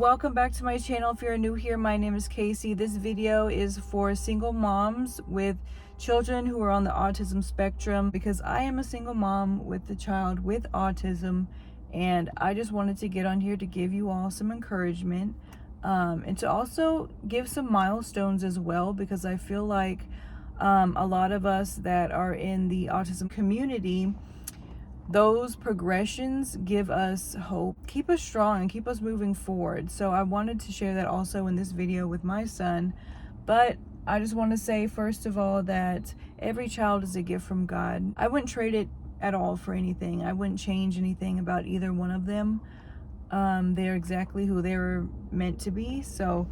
welcome back to my channel. If you're new here, my name is Casey. This video is for single moms with children who are on the autism spectrum, because I am a single mom with a child with autism, and I just wanted to get on here to give you all some encouragement, and to also give some milestones as well, because I feel like a lot of us that are in the autism community, those progressions give us hope, keep us strong, and keep us moving forward. So I wanted to share that also in this video with my son. But I just want to say, first of all, that every child is a gift from God. I wouldn't trade it at all for anything. I wouldn't change anything about either one of them. They're exactly who they were meant to be. So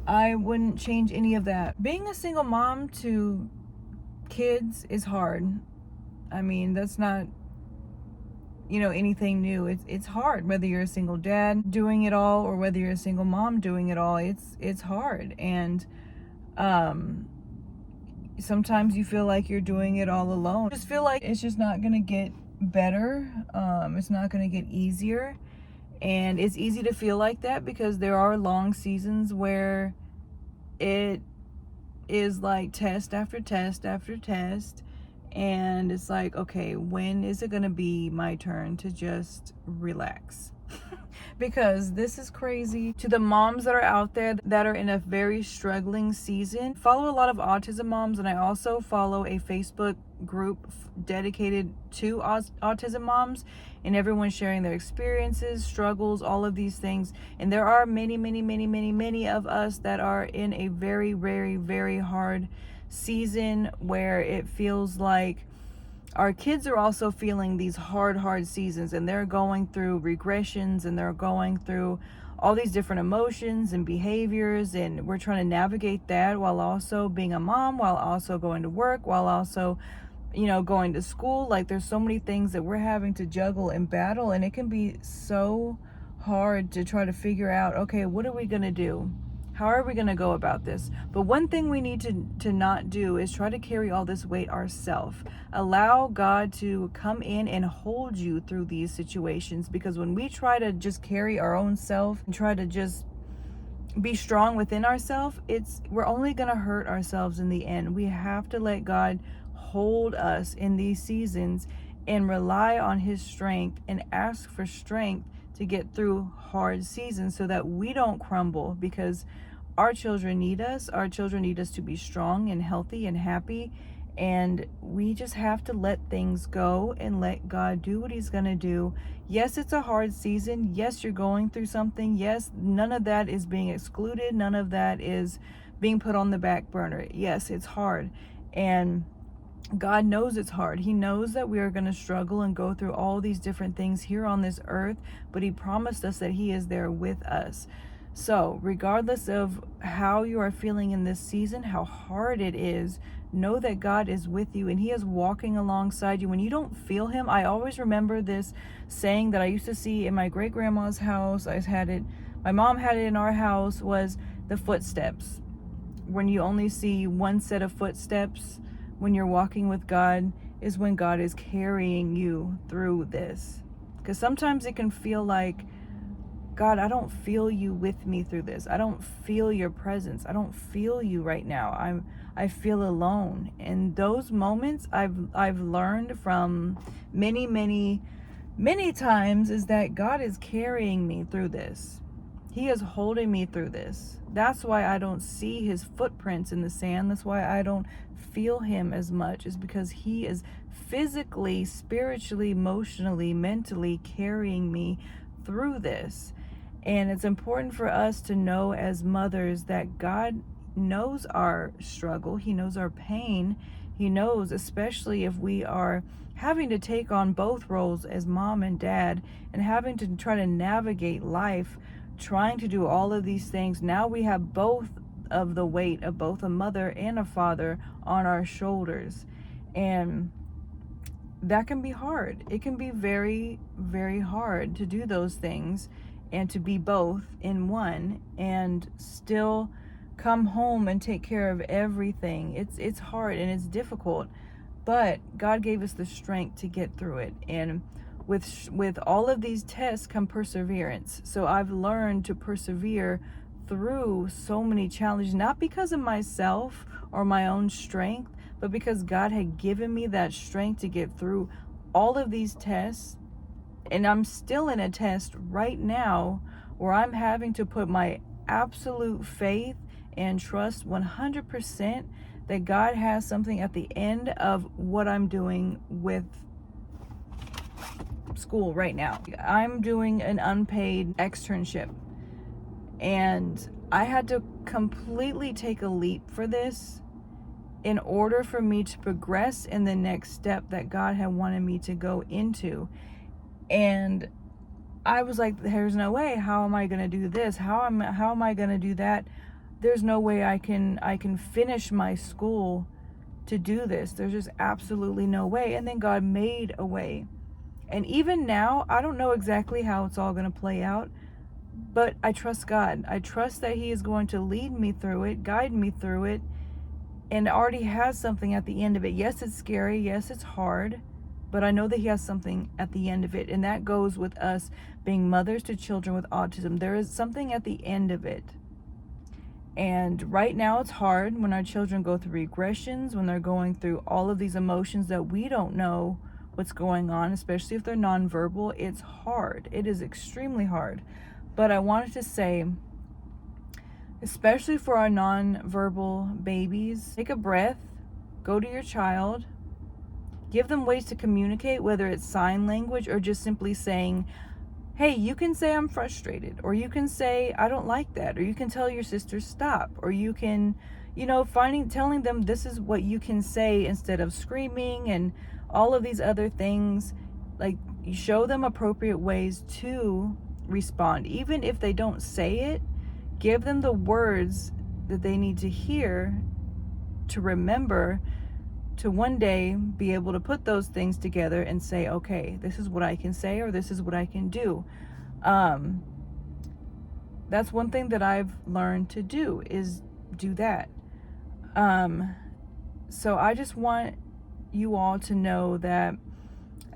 I wouldn't change any of that. Being a single mom to kids is hard. I mean, that's not anything new. It's hard, whether you're a single dad doing it all or whether you're a single mom doing it all. It's hard, and sometimes you feel like you're doing it all alone. Just feel like it's just not gonna get better. It's not gonna get easier, and it's easy to feel like that because there are long seasons where it is like test after test after test. And it's like, okay, when is it gonna be my turn to just relax? Because this is crazy. To the moms that are out there that are in a very struggling season, follow a lot of autism moms, and I also follow a Facebook group dedicated to autism moms, and everyone's sharing their experiences, struggles, all of these things. And there are many of us that are in a very, very, very hard season where it feels like our kids are also feeling these hard seasons, and they're going through regressions, and they're going through all these different emotions and behaviors, and we're trying to navigate that while also being a mom, while also going to work, while also going to school. Like, there's so many things that we're having to juggle and battle, and it can be so hard to try to figure out, okay, what are we gonna do? How are we going to go about this? But one thing we need to not do is try to carry all this weight ourselves. Allow God to come in and hold you through these situations, because when we try to just carry our own self and try to just be strong within ourselves, we're only going to hurt ourselves in the end. We have to let God hold us in these seasons and rely on His strength and ask for strength to get through hard seasons so that we don't crumble, because our children need us. Our children need us to be strong and healthy and happy, and we just have to let things go and let God do what He's gonna do. Yes, it's a hard season. Yes, you're going through something. Yes, none of that is being excluded. None of that is being put on the back burner. Yes, it's hard, and God knows it's hard. He knows that we are going to struggle and go through all these different things here on this earth, but He promised us that He is there with us. So regardless of how you are feeling in this season, how hard it is, know that God is with you, and He is walking alongside you. When you don't feel Him, I always remember this saying that I used to see in my great-grandma's house. My mom had it in our house, was the footsteps. When you only see one set of footsteps when you're walking with God, is when God is carrying you through this. Because sometimes it can feel like, God, I don't feel you with me through this. I don't feel your presence. I don't feel you right now. I feel alone. And those moments I've learned from many times is that God is carrying me through this. He is holding me through this. That's why I don't see His footprints in the sand. That's why I don't feel Him as much, is because He is physically, spiritually, emotionally, mentally carrying me through this. And it's important for us to know as mothers that God knows our struggle. He knows our pain. He knows, especially if we are having to take on both roles as mom and dad, and having to try to navigate life, trying to do all of these things. Now we have both of the weight of both a mother and a father on our shoulders, and that can be hard. It can be very, very hard to do those things and to be both in one and still come home and take care of everything. It's hard and it's difficult, but God gave us the strength to get through it. And with all of these tests come perseverance. So I've learned to persevere through so many challenges, not because of myself or my own strength, but because God had given me that strength to get through all of these tests. And I'm still in a test right now where I'm having to put my absolute faith and trust 100% that God has something at the end of what I'm doing with school right now. I'm doing an unpaid externship, and I had to completely take a leap for this in order for me to progress in the next step that God had wanted me to go into. And I was like, there's no way. How am I going to do this? How am I going to do that? There's no way I can finish my school to do this. There's just absolutely no way. And then God made a way. And even now, I don't know exactly how it's all going to play out, but I trust God. I trust that He is going to lead me through it, guide me through it, and already has something at the end of it. Yes, it's scary. Yes, it's hard, but I know that He has something at the end of it. And that goes with us being mothers to children with autism. There is something at the end of it. And right now it's hard when our children go through regressions, when they're going through all of these emotions that we don't know what's going on, especially if they're nonverbal. It's hard. It is extremely hard. But I wanted to say, especially for our nonverbal babies, take a breath, go to your child, give them ways to communicate, whether it's sign language or just simply saying, hey, you can say I'm frustrated, or you can say I don't like that, or you can tell your sister stop, or you can, telling them this is what you can say instead of screaming and all of these other things. Like, you show them appropriate ways to respond. Even if they don't say it, give them the words that they need to hear to remember to one day be able to put those things together and say, okay, this is what I can say, or this is what I can do. That's one thing that I've learned to do, is do that. So I just want you all to know that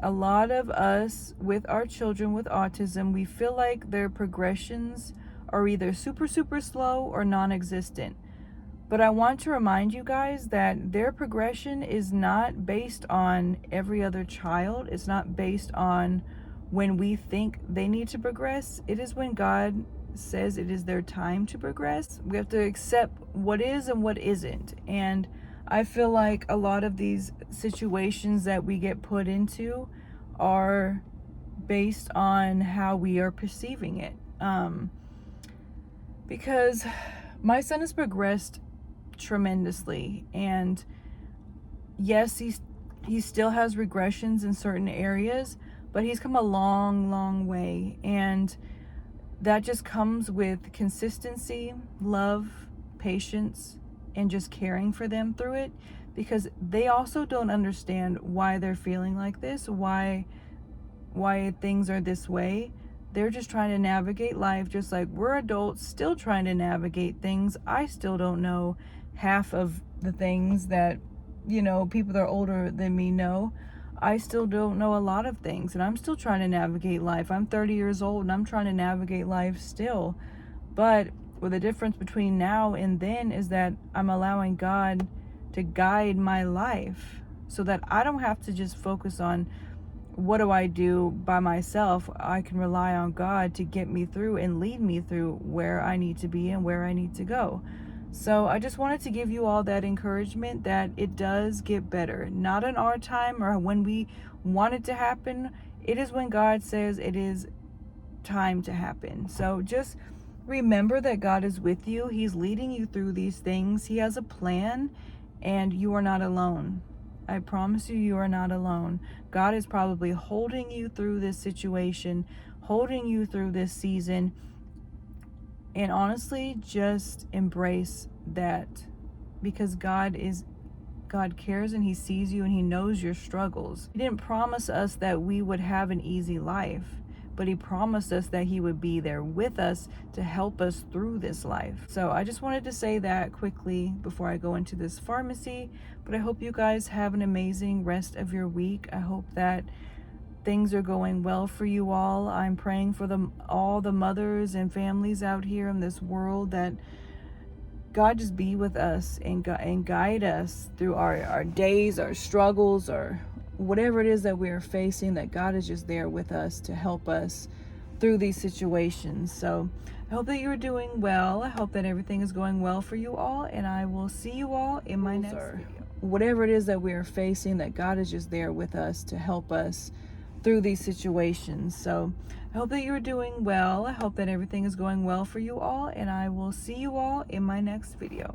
a lot of us with our children with autism, we feel like their progressions are either super, super slow or non-existent. But I want to remind you guys that their progression is not based on every other child. It's not based on when we think they need to progress. It is when God says it is their time to progress. We have to accept what is and what isn't. And I feel like a lot of these situations that we get put into are based on how we are perceiving it. Because my son has progressed tremendously, and yes, he still has regressions in certain areas, but he's come a long way, and that just comes with consistency, love, patience, and just caring for them through it, because they also don't understand why they're feeling like this, why things are this way. They're just trying to navigate life just like we're adults still trying to navigate things. I still don't know half of the things that, people that are older than me know. I still don't know a lot of things, and I'm still trying to navigate life. I'm 30 years old and I'm trying to navigate life still. But the difference between now and then is that I'm allowing God to guide my life so that I don't have to just focus on what do I do by myself. I can rely on God to get me through and lead me through where I need to be and where I need to go. So I just wanted to give you all that encouragement that it does get better. Not in our time or when we want it to happen. It is when God says it is time to happen. So just remember that God is with you. He's leading you through these things. He has a plan, and you are not alone. I promise you, you are not alone. God is probably holding you through this situation, holding you through this season. And honestly, just embrace that, because God cares, and He sees you, and He knows your struggles. He didn't promise us that we would have an easy life, but He promised us that He would be there with us to help us through this life. So I just wanted to say that quickly before I go into this pharmacy. But I hope you guys have an amazing rest of your week. I hope that things are going well for you all. I'm praying for all the mothers and families out here in this world, that God just be with us and guide us through our days, our struggles, or whatever it is that we're facing, that God is just there with us to help us through these situations. So I hope that you're doing well. I hope that everything is going well for you all, and I will see you all in my next video. Whatever it is that we're facing, that God is just there with us to help us through these situations. So I hope that you're doing well. I hope that everything is going well for you all, and I will see you all in my next video.